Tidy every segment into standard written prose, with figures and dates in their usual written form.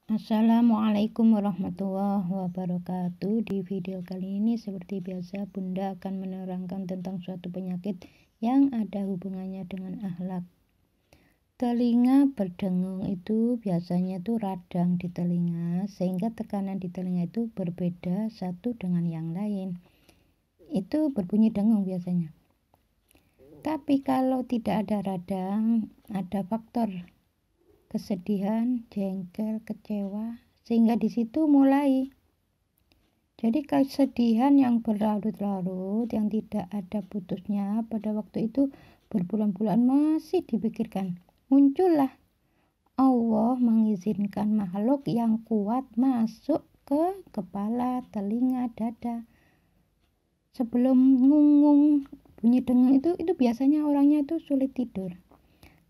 Assalamualaikum warahmatullahi wabarakatuh. Di video kali ini seperti biasa Bunda akan menerangkan tentang suatu penyakit yang ada hubungannya dengan akhlak. Telinga berdengung itu biasanya tuh radang di telinga, sehingga tekanan di telinga itu berbeda satu dengan yang lain. Itu berbunyi dengung biasanya. Tapi kalau tidak ada radang, ada faktor kesedihan, jengkel, kecewa, sehingga di situ mulai. Jadi kesedihan yang berlarut-larut, yang tidak ada putusnya, pada waktu itu berbulan-bulan masih dipikirkan. Muncullah Allah mengizinkan makhluk yang kuat masuk ke kepala, telinga, dada. Sebelum ngungung bunyi dengung itu biasanya orangnya itu sulit tidur.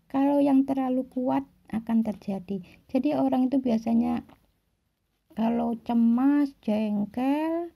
Kalau yang terlalu kuat akan terjadi. Jadi orang itu biasanya kalau cemas, jengkel,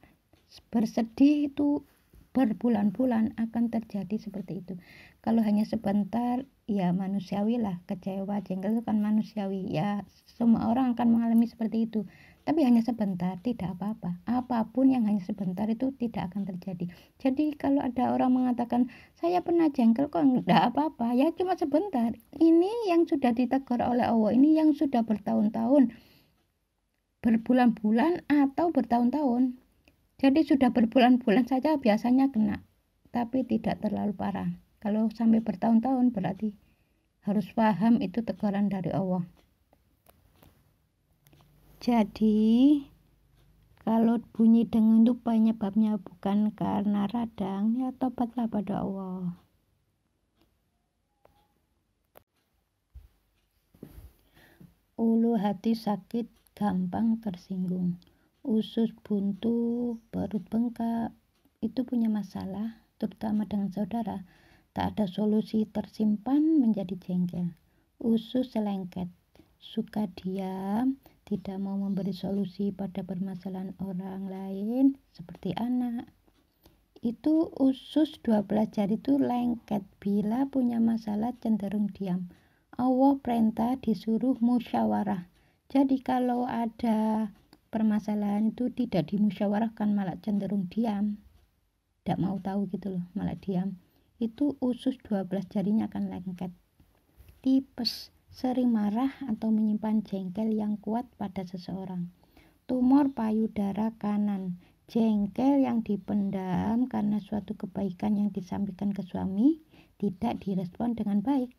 bersedih itu berbulan-bulan akan terjadi seperti itu. Kalau hanya sebentar, ya manusiawi lah, kecewa, jengkel itu kan manusiawi. Ya semua orang akan mengalami seperti itu. Tapi hanya sebentar, tidak apa-apa. Apapun yang hanya sebentar itu tidak akan terjadi. Jadi kalau ada orang mengatakan, saya pernah jengkel kok enggak apa-apa, ya cuma sebentar. Ini yang sudah ditegur oleh Allah, ini yang sudah bertahun-tahun, berbulan-bulan atau bertahun-tahun. Jadi sudah berbulan-bulan saja biasanya kena, tapi tidak terlalu parah. Kalau sampai bertahun-tahun berarti harus paham itu teguran dari Allah. Jadi kalau bunyi dengung itu penyebabnya bukan karena radang, ya tobatlah pada Allah. Ulu hati sakit, gampang tersinggung. Usus buntu, perut bengkak, itu punya masalah, terutama dengan saudara. Tak ada solusi, tersimpan menjadi jengkel. Usus selengket, suka diam, tidak mau memberi solusi pada permasalahan orang lain seperti anak. Itu usus 12 jari itu lengket, bila punya masalah cenderung diam. Allah perintah disuruh musyawarah. Jadi kalau ada permasalahan itu tidak dimusyawarahkan, malah cenderung diam, tidak mau tahu gitu loh, malah diam. Itu usus 12 jarinya akan lengket. Tipes, sering marah atau menyimpan jengkel yang kuat pada seseorang. Tumor payudara kanan, jengkel yang dipendam karena suatu kebaikan yang disampaikan ke suami tidak direspon dengan baik.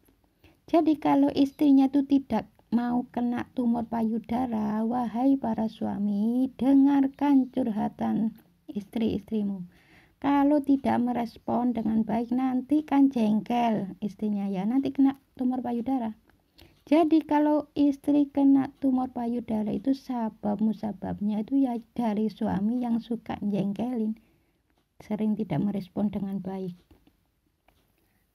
Jadi kalau istrinya itu tidak mau kena tumor payudara, wahai para suami, dengarkan curhatan istri-istrimu. Kalau tidak merespon dengan baik, nanti kan jengkel istrinya, ya nanti kena tumor payudara. Jadi kalau istri kena tumor payudara itu sebabnya itu ya dari suami yang suka jengkelin, sering tidak merespon dengan baik.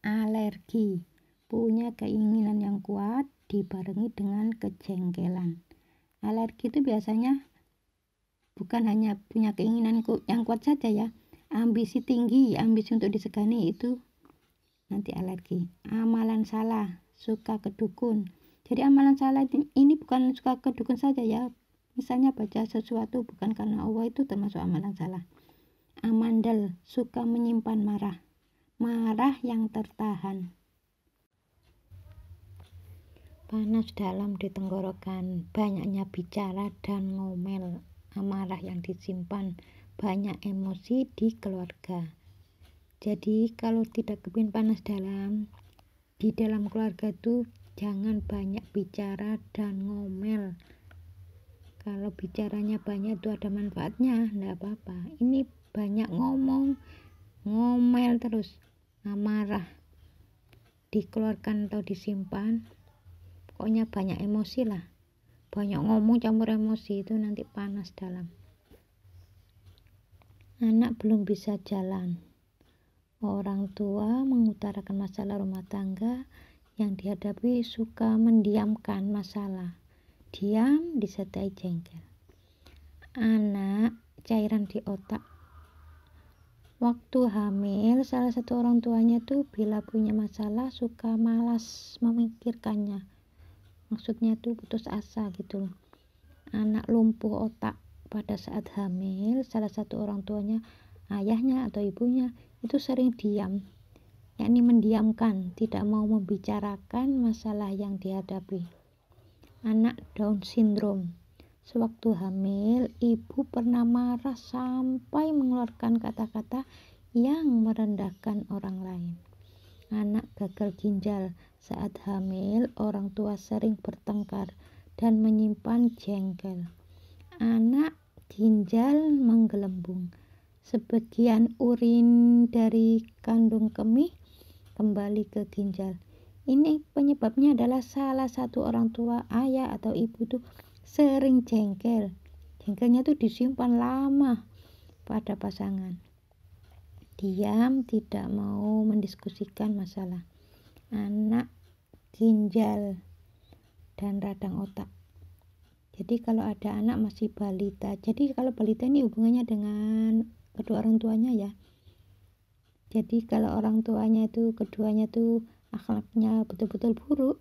Alergi, punya keinginan yang kuat dibarengi dengan kejengkelan. Alergi itu biasanya bukan hanya punya keinginan yang kuat saja ya, ambisi tinggi, ambisi untuk disegani, itu nanti alergi. Amalan salah, suka kedukun. Jadi amalan salah ini bukan suka kedukun saja ya, misalnya baca sesuatu bukan karena Allah, itu termasuk amalan salah. Amandel, suka menyimpan marah yang tertahan. Panas dalam di tenggorokan, banyaknya bicara dan ngomel, amarah yang disimpan, banyak emosi di keluarga. Jadi kalau tidak kepingin panas dalam, di dalam keluarga itu jangan banyak bicara dan ngomel. Kalau bicaranya banyak itu ada manfaatnya, enggak apa-apa. Ini banyak ngomong, ngomel terus, amarah dikeluarkan atau disimpan, pokoknya banyak emosi lah, banyak ngomong campur emosi, itu nanti panas dalam. Anak belum bisa jalan, orang tua mengutarakan masalah rumah tangga yang dihadapi, suka mendiamkan masalah, diam disertai jengkel. Anak cairan di otak, waktu hamil salah satu orang tuanya tuh bila punya masalah suka malas memikirkannya, maksudnya tuh putus asa gitu loh. anak lumpuh otak pada saat hamil, salah satu orang tuanya, ayahnya atau ibunya itu sering diam, yakni mendiamkan, tidak mau membicarakan masalah yang dihadapi. Anak Down syndrome, sewaktu hamil, ibu pernah marah sampai mengeluarkan kata-kata yang merendahkan orang lain. Anak gagal ginjal, saat hamil, orang tua sering bertengkar dan menyimpan jengkel. Anak ginjal menggelembung, sebagian urin dari kandung kemih kembali ke ginjal. Ini penyebabnya adalah salah satu orang tua, ayah atau ibu itu sering jengkel. Jengkelnya itu disimpan lama pada pasangan. Diam, tidak mau mendiskusikan masalah. Anak ginjal dan radang otak. Jadi kalau ada anak masih balita, jadi kalau balita ini hubungannya dengan kedua orang tuanya ya. Jadi kalau orang tuanya itu, keduanya itu akhlaknya betul-betul buruk,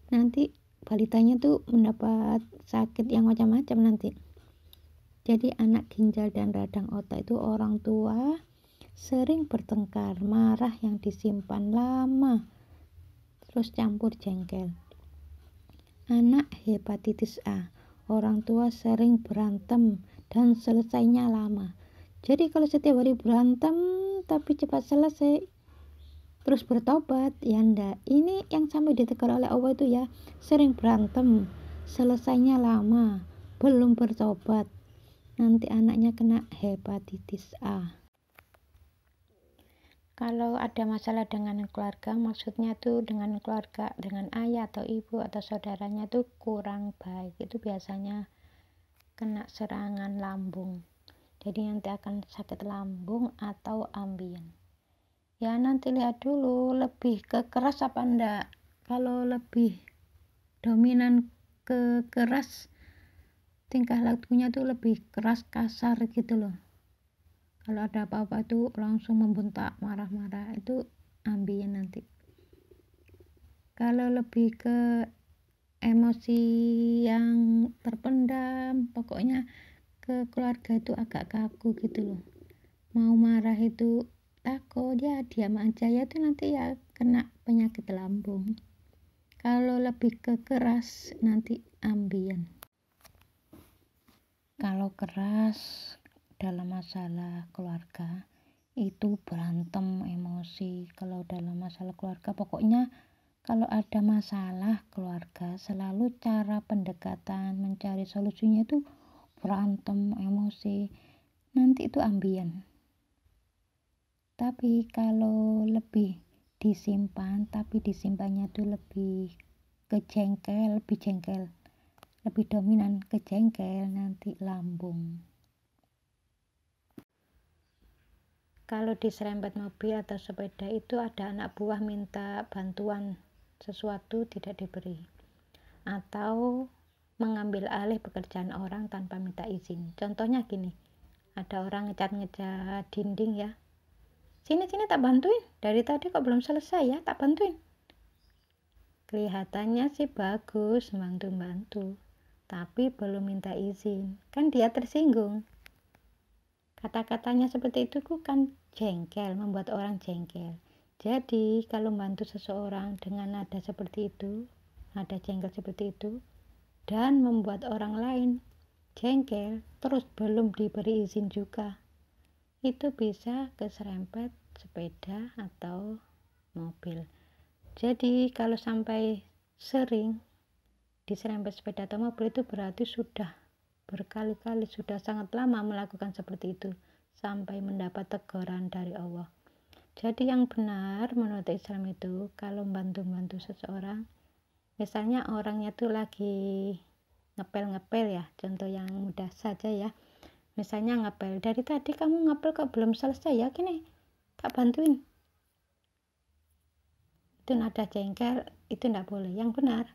nanti balitanya tuh mendapat sakit yang macam-macam nanti. Jadi anak ginjal dan radang otak itu orang tua sering bertengkar, marah yang disimpan lama, terus campur jengkel. Anak hepatitis A, orang tua sering berantem dan selesainya lama. Jadi kalau setiap hari berantem tapi cepat selesai, terus bertobat, ya enggak. Ini yang sampai ditegur oleh Allah itu ya, sering berantem, selesainya lama, belum bertobat, nanti anaknya kena hepatitis A. Kalau ada masalah dengan keluarga, maksudnya tuh dengan keluarga, dengan ayah atau ibu atau saudaranya tuh kurang baik, itu biasanya kena serangan lambung. Jadi nanti akan sakit lambung atau ambien. Ya nanti lihat dulu lebih ke keras apa enggak. Kalau lebih dominan ke keras, tingkah lakunya tuh lebih keras, kasar gitu loh. Kalau ada apa-apa itu langsung membentak, marah-marah, itu ambien nanti. Kalau lebih ke emosi yang terpendam, pokoknya ke keluarga itu agak kaku gitu loh. Mau marah itu takut, ya diam aja, ya itu nanti ya kena penyakit lambung. Kalau lebih ke keras nanti ambien. Kalau keras dalam masalah keluarga itu berantem, emosi. Kalau dalam masalah keluarga, pokoknya kalau ada masalah keluarga selalu cara pendekatan mencari solusinya itu berantem, emosi, nanti itu ambien. Tapi kalau lebih disimpan, tapi disimpannya itu lebih ke jengkel, lebih dominan ke jengkel, nanti lambung. Kalau diserempet mobil atau sepeda itu ada anak buah minta bantuan sesuatu tidak diberi, atau mengambil alih pekerjaan orang tanpa minta izin. Contohnya gini, ada orang ngecat dinding ya, sini tak bantuin, dari tadi kok belum selesai ya, tak bantuin. Kelihatannya sih bagus, bantu, tapi belum minta izin, kan dia tersinggung. Kata-katanya seperti itu kan jengkel, membuat orang jengkel. Jadi kalau membantu seseorang dengan nada seperti itu, nada jengkel seperti itu, dan membuat orang lain jengkel, terus belum diberi izin juga, itu bisa keserempet sepeda atau mobil. Jadi kalau sampai sering diserempet sepeda atau mobil, itu berarti sudah berkali-kali, sudah sangat lama melakukan seperti itu sampai mendapat teguran dari Allah. Jadi yang benar menurut Islam itu, kalau bantu seseorang, misalnya orangnya tuh lagi ngepel ya, contoh yang mudah saja ya, misalnya ngepel, dari tadi kamu ngepel kok belum selesai ya, gini tak bantuin, itu nada jengkel, itu tidak boleh. Yang benar,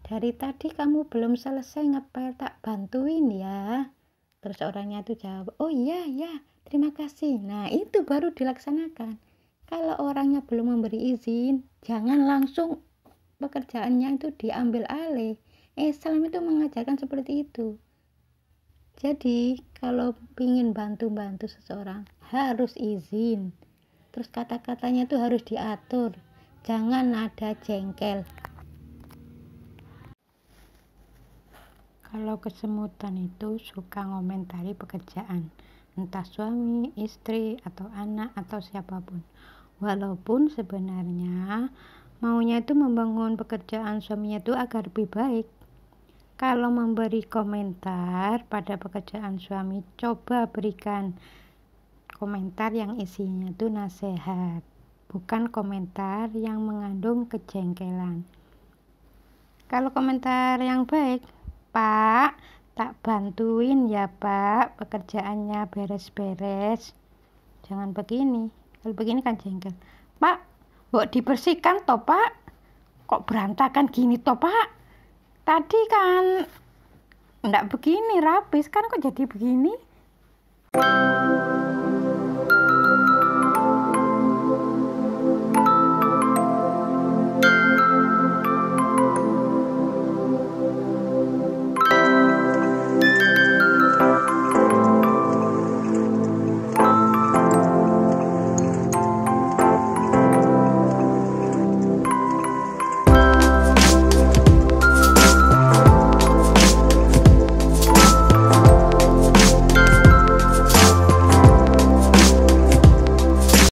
dari tadi kamu belum selesai ngepel, tak bantuin ya. Terus orangnya tuh jawab, oh iya terima kasih. Nah itu baru dilaksanakan. Kalau orangnya belum memberi izin, jangan langsung pekerjaannya itu diambil alih. Islam itu mengajarkan seperti itu. Jadi kalau ingin bantu seseorang harus izin, terus kata-katanya itu harus diatur, jangan nada jengkel. Kalau kesemutan itu suka ngomentari pekerjaan, entah suami, istri, atau anak, atau siapapun. Walaupun sebenarnya maunya itu membangun pekerjaan suaminya itu agar lebih baik. Kalau memberi komentar pada pekerjaan suami, coba berikan komentar yang isinya itu nasihat, bukan komentar yang mengandung kejengkelan. Kalau komentar yang baik, Pak, tak bantuin ya Pak, pekerjaannya beres-beres. Jangan begini, kalau begini kan jengkel. Pak, mbok dibersihkan toh Pak, kok berantakan gini toh Pak, tadi kan enggak begini rapi, sekarang kok jadi begini.